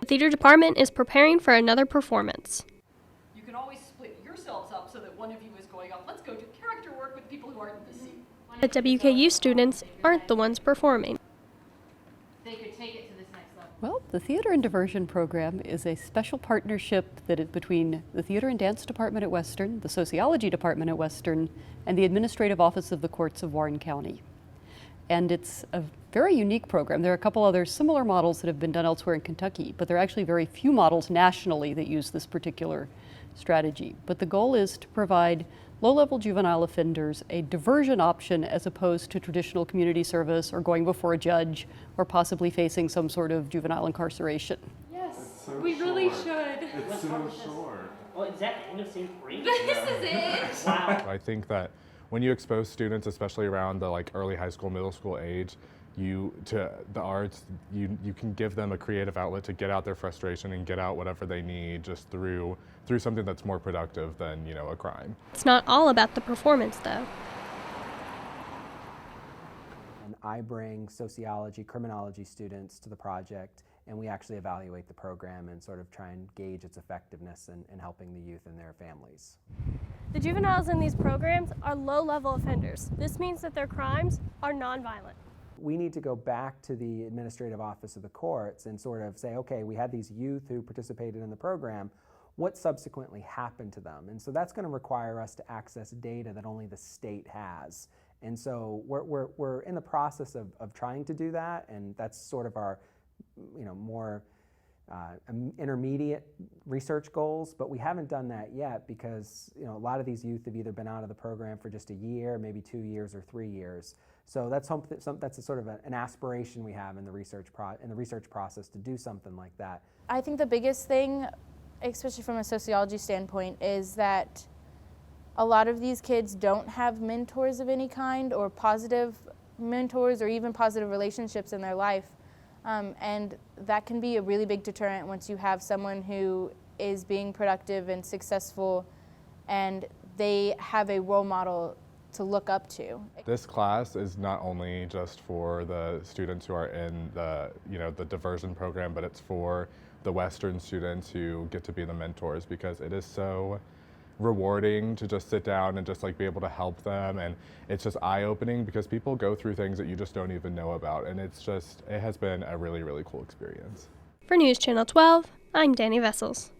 The theater department is preparing for another performance. You can always split yourselves up so that one of you is going up. Let's go do character work with people who aren't in the scene. But WKU students aren't the ones performing. They could take it to this next level. Well, the Theater and Diversion program is a special partnership that is between the Theater and Dance Department at Western, the Sociology Department at Western, and the Administrative Office of the Courts of Warren County. And it's a very unique program. There are a couple other similar models that have been done elsewhere in Kentucky, but there are actually very few models nationally that use this particular strategy. But the goal is to provide low-level juvenile offenders a diversion option as opposed to traditional community service or going before a judge or possibly facing some sort of juvenile incarceration. Yes, so we really should. It's so short. Well, is that the end of scene 3? This is it. Wow. I think that when you expose students, especially around the early high school, middle school age, to the arts, you can give them a creative outlet to get out their frustration and get out whatever they need just through something that's more productive than, a crime. It's not all about the performance, though. And I bring sociology, criminology students to the project, and we actually evaluate the program and sort of try and gauge its effectiveness in helping the youth and their families. The juveniles in these programs are low-level offenders. This means that their crimes are nonviolent. We need to go back to the Administrative Office of the Courts and sort of say, okay, we had these youth who participated in the program. What subsequently happened to them? And so that's going to require us to access data that only the state has. And so we're in the process of trying to do that, and that's sort of our more intermediate research goals, but we haven't done that yet because a lot of these youth have either been out of the program for just a year, maybe 2 years or 3 years. So that's a sort of an aspiration we have in the research process to do something like that. I think the biggest thing, especially from a sociology standpoint, is that a lot of these kids don't have mentors of any kind or positive mentors or even positive relationships in their life. And that can be a really big deterrent once you have someone who is being productive and successful and they have a role model to look up to. This class is not only just for the students who are in the diversion program, but it's for the Western students who get to be the mentors, because it is so rewarding to just sit down and just be able to help them, and it's just eye-opening because people go through things that you just don't even know about, and it has been a really, really cool experience. For News Channel 12, I'm Dani Vessels.